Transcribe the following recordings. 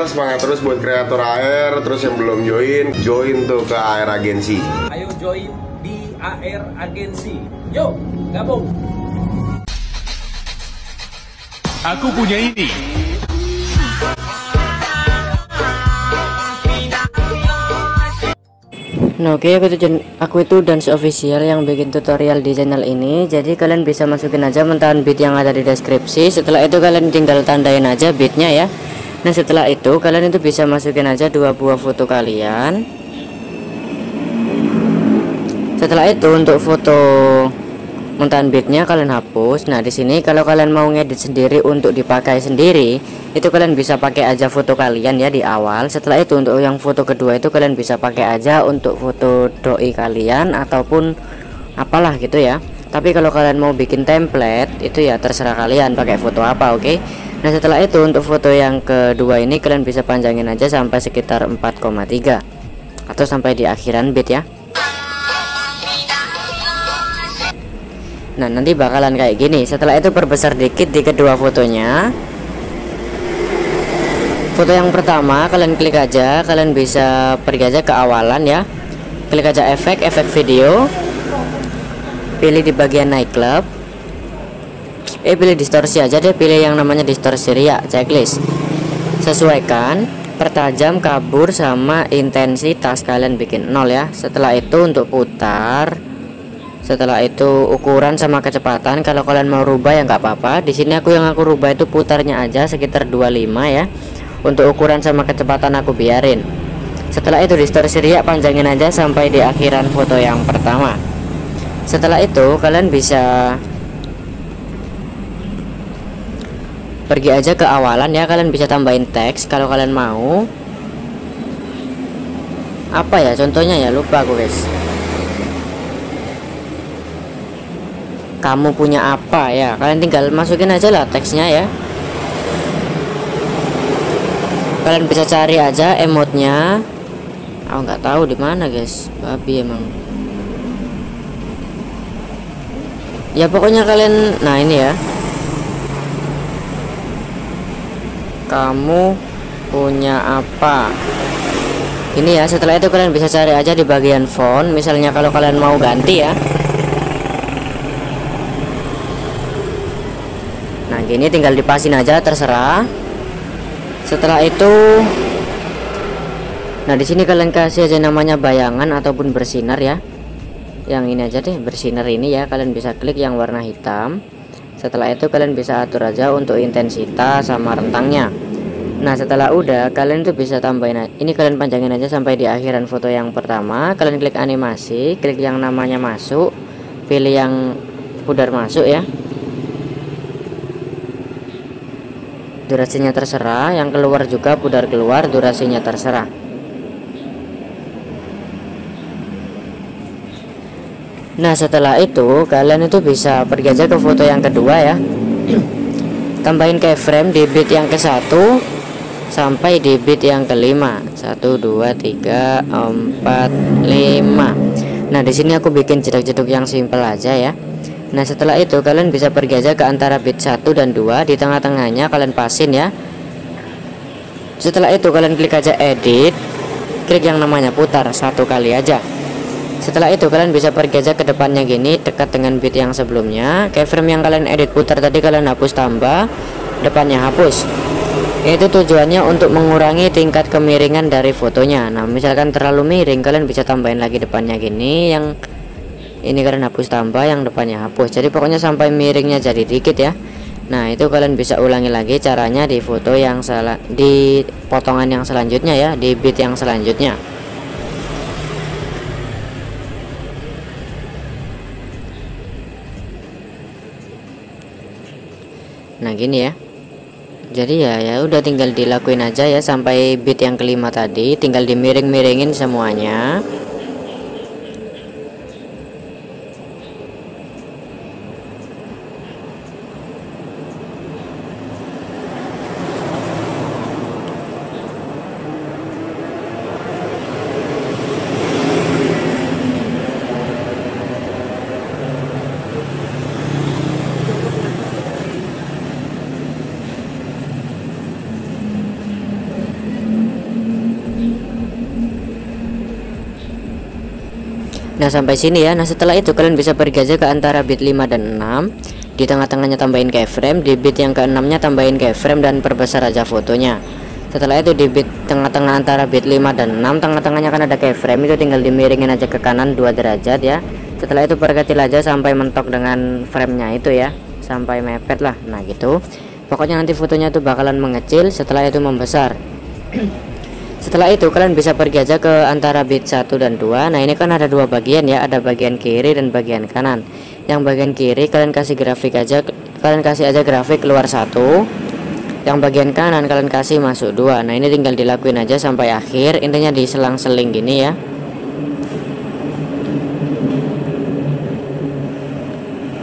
semangat terus buat kreator AR. Terus yang belum join tuh ke AR Agency. Ayo join di AR Agency. Yuk, gabung. Aku punya ini. Nah, oke, aku itu Dance Official yang bikin tutorial di channel ini. Jadi kalian bisa masukin aja mentahan beat yang ada di deskripsi. Setelah itu kalian tinggal tandain aja beatnya ya. Nah, setelah itu kalian itu bisa masukin aja 2 buah foto kalian. Setelah itu untuk foto mentahan beatnya kalian hapus. Nah, di sini kalau kalian mau ngedit sendiri untuk dipakai sendiri, itu kalian bisa pakai aja foto kalian ya di awal. Setelah itu untuk yang foto kedua itu kalian bisa pakai aja untuk foto doi kalian ataupun apalah gitu ya. Tapi kalau kalian mau bikin template itu ya terserah kalian pakai foto apa, oke? Nah, setelah itu untuk foto yang kedua ini kalian bisa panjangin aja sampai sekitar 4,3 atau sampai di akhiran beat ya. Nah, nanti bakalan kayak gini. Setelah itu perbesar dikit di kedua fotonya. Foto yang pertama kalian klik aja, kalian bisa pergi aja ke awalan ya. Klik aja efek video. Pilih di bagian nightclub. Pilih distorsi aja deh, pilih yang namanya distorsi ria, checklist. Sesuaikan, pertajam, kabur sama intensitas kalian bikin 0 ya. Setelah itu untuk putar. Setelah itu ukuran sama kecepatan kalau kalian mau rubah ya nggak apa-apa. Di sini aku rubah itu putarnya aja sekitar 25 ya. Untuk ukuran sama kecepatan aku biarin. Setelah itu distorsi ria panjangin aja sampai di akhiran foto yang pertama. Setelah itu kalian bisa pergi aja ke awalan ya, kalian bisa tambahin teks kalau kalian mau. Apa ya contohnya ya, lupa aku guys. Kamu punya apa ya, kalian tinggal masukin aja lah teksnya ya. Kalian bisa cari aja emotnya. Aku nggak tahu di mana guys, babi emang. Ya pokoknya kalian, nah ini ya. Kamu punya apa? Ini ya. Setelah itu kalian bisa cari aja di bagian font. Misalnya kalau kalian mau ganti ya. Nah gini tinggal dipasin aja terserah. Setelah itu, nah di sini kalian kasih aja namanya bayangan ataupun bersinar ya. Yang ini aja deh, bersinar ini ya. Kalian bisa klik yang warna hitam. Setelah itu kalian bisa atur aja untuk intensitas sama rentangnya. Nah setelah udah kalian tuh bisa tambahin, ini kalian panjangin aja sampai di akhiran foto yang pertama. Kalian klik animasi, klik yang namanya masuk, pilih yang pudar masuk ya. Durasinya terserah, yang keluar juga pudar keluar, durasinya terserah. Nah setelah itu kalian itu bisa pergi aja ke foto yang kedua ya. Tambahin keyframe di beat yang ke-1 sampai di beat yang ke-5. 1 2 3 4 5. Nah di sini aku bikin jeduk-jeduk yang simple aja ya. Nah setelah itu kalian bisa pergi aja ke antara beat 1 dan 2, di tengah-tengahnya kalian pasin ya. Setelah itu kalian klik aja edit, klik yang namanya putar 1 kali aja. Setelah itu kalian bisa pergi aja ke depannya gini, dekat dengan beat yang sebelumnya. Keyframe yang kalian edit putar tadi kalian hapus tambah, depannya hapus. Itu tujuannya untuk mengurangi tingkat kemiringan dari fotonya. Nah misalkan terlalu miring kalian bisa tambahin lagi depannya gini, yang ini kalian hapus tambah, yang depannya hapus. Jadi pokoknya sampai miringnya jadi dikit ya. Nah itu kalian bisa ulangi lagi caranya di foto yang di potongan yang selanjutnya ya, di beat yang selanjutnya. Nah gini ya. Jadi ya udah tinggal dilakuin aja ya sampai beat yang kelima tadi, tinggal dimiring-miringin semuanya. Nah sampai sini ya. Nah setelah itu kalian bisa pergi aja ke antara bit 5 dan 6. Di tengah-tengahnya tambahin keyframe, di bit yang ke-6 nya tambahin keyframe dan perbesar aja fotonya. Setelah itu di bit tengah-tengah antara bit 5 dan 6, tengah-tengahnya kan ada keyframe, itu tinggal dimiringin aja ke kanan 2 derajat ya. Setelah itu perkecil aja sampai mentok dengan framenya itu ya, sampai mepet lah. Nah gitu. Pokoknya nanti fotonya tuh bakalan mengecil, setelah itu membesar. Setelah itu kalian bisa pergi aja ke antara bit 1 dan 2. Nah ini kan ada dua bagian ya, ada bagian kiri dan bagian kanan. Yang bagian kiri kalian kasih grafik aja, kalian kasih aja grafik keluar 1. Yang bagian kanan kalian kasih masuk 2. Nah ini tinggal dilakuin aja sampai akhir, intinya diselang-seling gini ya.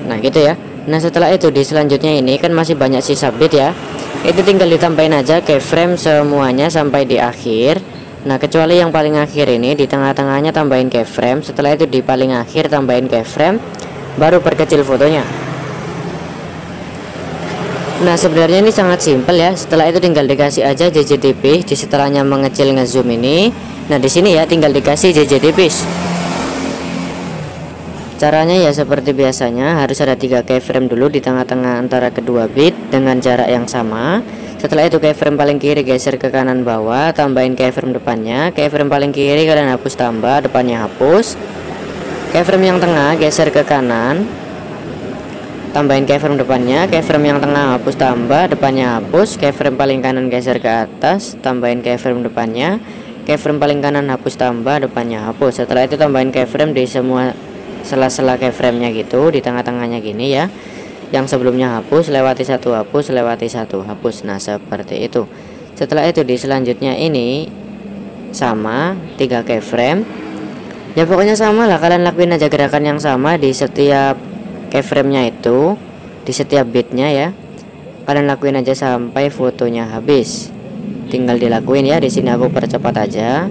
Nah gitu ya. Nah setelah itu di selanjutnya ini kan masih banyak sisa bit ya, itu tinggal ditambahin aja keyframe semuanya sampai di akhir. Nah kecuali yang paling akhir ini, di tengah-tengahnya tambahin keyframe, setelah itu di paling akhir tambahin keyframe, baru perkecil fotonya. Nah sebenarnya ini sangat simpel ya. Setelah itu tinggal dikasih aja JJ tipis di setelahnya mengecil ngezoom ini. Nah di sini ya tinggal dikasih JJ tipis. Caranya ya seperti biasanya, harus ada 3 keyframe dulu di tengah-tengah antara kedua bit dengan jarak yang sama. Setelah itu keyframe paling kiri geser ke kanan bawah, tambahin keyframe depannya. Keyframe paling kiri kalian hapus tambah, depannya hapus. Keyframe yang tengah geser ke kanan, tambahin keyframe depannya. Keyframe yang tengah hapus tambah, depannya hapus. Keyframe paling kanan geser ke atas, tambahin keyframe depannya. Keyframe paling kanan hapus tambah, depannya hapus. Setelah itu tambahin keyframe di semua sela-sela keyframe-nya gitu, di tengah-tengahnya gini ya. Yang sebelumnya hapus, lewati 1 hapus, lewati 1 hapus. Nah seperti itu. Setelah itu di selanjutnya ini sama 3 keyframe. Ya pokoknya sama lah, kalian lakuin aja gerakan yang sama di setiap keyframe-nya itu, di setiap bitnya ya. Kalian lakuin aja sampai fotonya habis. Tinggal dilakuin ya. Di sini aku percepat aja.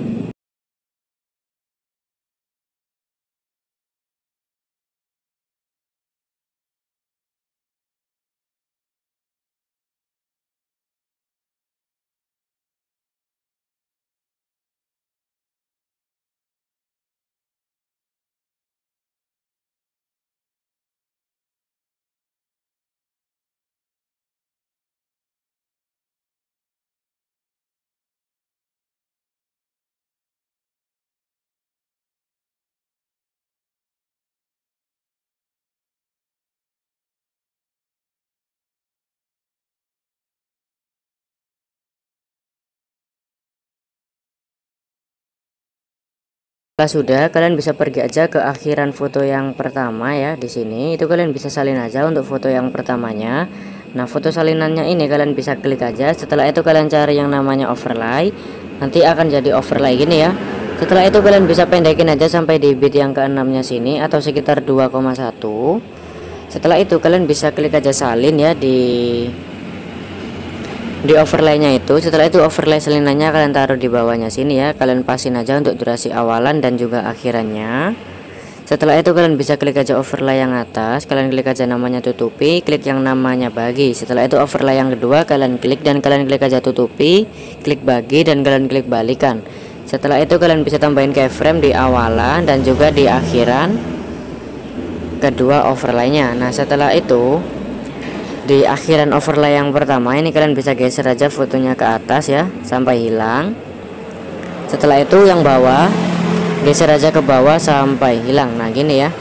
Setelah sudah, kalian bisa pergi aja ke akhiran foto yang pertama ya. Di sini itu kalian bisa salin aja untuk foto yang pertamanya. Nah foto salinannya ini kalian bisa klik aja. Setelah itu kalian cari yang namanya overlay, nanti akan jadi overlay gini ya. Setelah itu kalian bisa pendekin aja sampai di bit yang ke-6 nya sini, atau sekitar 2,1. Setelah itu kalian bisa klik aja salin ya di overlaynya itu. Setelah itu overlay salinannya kalian taruh di bawahnya sini ya. Kalian pasin aja untuk durasi awalan dan juga akhirannya. Setelah itu kalian bisa klik aja overlay yang atas, kalian klik aja namanya tutupi, klik yang namanya bagi. Setelah itu overlay yang kedua kalian klik dan kalian klik aja tutupi, klik bagi dan kalian klik balikan. Setelah itu kalian bisa tambahin keyframe di awalan dan juga di akhiran kedua overlaynya. Nah setelah itu di akhiran overlay yang pertama ini kalian bisa geser aja fotonya ke atas ya sampai hilang. Setelah itu yang bawah geser aja ke bawah sampai hilang. Nah gini ya.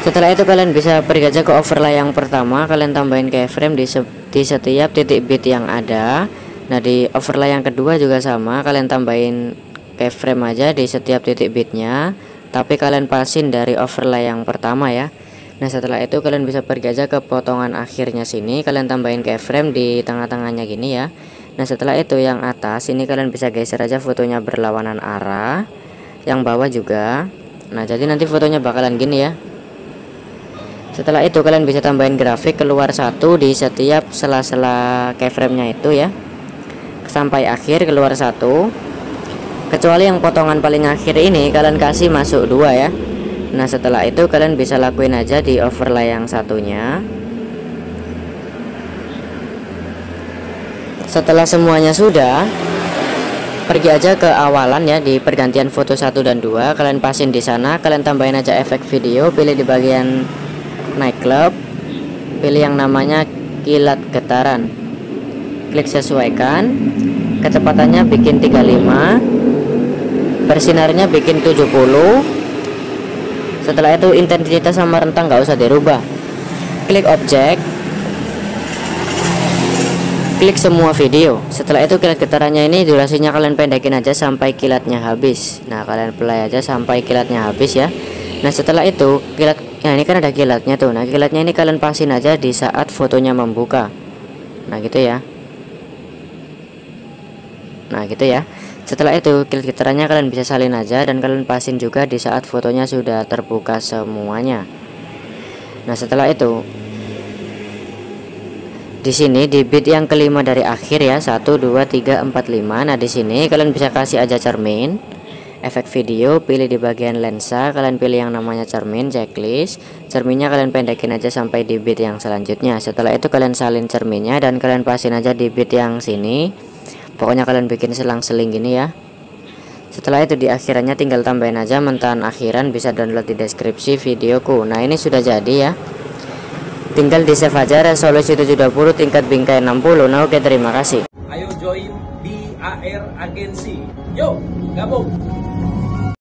Setelah itu kalian bisa pergi aja ke overlay yang pertama, kalian tambahin keyframe di setiap titik bit yang ada. Nah di overlay yang kedua juga sama, kalian tambahin keyframe aja di setiap titik bitnya, tapi kalian pasin dari overlay yang pertama ya. Nah setelah itu kalian bisa pergi aja ke potongan akhirnya sini, kalian tambahin keyframe di tengah-tengahnya gini ya. Nah setelah itu yang atas ini kalian bisa geser aja fotonya berlawanan arah, yang bawah juga. Nah jadi nanti fotonya bakalan gini ya. Setelah itu kalian bisa tambahin grafik keluar 1 di setiap sela-sela keyframe-nya itu ya, sampai akhir keluar 1. Kecuali yang potongan paling akhir ini kalian kasih masuk 2 ya. Nah setelah itu kalian bisa lakuin aja di overlay yang satunya. Setelah semuanya sudah, Pergi aja ke awalan ya, di pergantian foto 1 dan 2, kalian pasin di sana, kalian tambahin aja efek video, pilih di bagian nightclub, pilih yang namanya kilat getaran, klik sesuaikan, kecepatannya bikin 35, bersinarnya bikin 70. Setelah itu intensitas sama rentang nggak usah dirubah, klik objek, klik semua video. Setelah itu kilat getarannya ini durasinya kalian pendekin aja sampai kilatnya habis. Nah kalian play aja sampai kilatnya habis ya. Nah setelah itu kilat, nah ini kan ada kilatnya tuh. Nah kilatnya ini kalian pasin aja di saat fotonya membuka. Nah gitu ya. Nah gitu ya. Setelah itu kilat getarannya kalian bisa salin aja dan kalian pasin juga di saat fotonya sudah terbuka semuanya. Nah setelah itu di sini di bit yang kelima dari akhir ya, 1 2 3 4 5. Nah di sini kalian bisa kasih aja cermin, efek video, pilih di bagian lensa, kalian pilih yang namanya cermin, checklist. Cerminnya kalian pendekin aja sampai di bit yang selanjutnya. Setelah itu kalian salin cerminnya dan kalian pasin aja di bit yang sini. Pokoknya kalian bikin selang-seling gini ya. Setelah itu di akhirannya tinggal tambahin aja mentahan akhiran, bisa download di deskripsi videoku. Nah ini sudah jadi ya, tinggal di save aja, resolusi 720, tingkat bingkai 60. Nah oke, terima kasih. Ayo join BAR Agency. Yuk, gabung.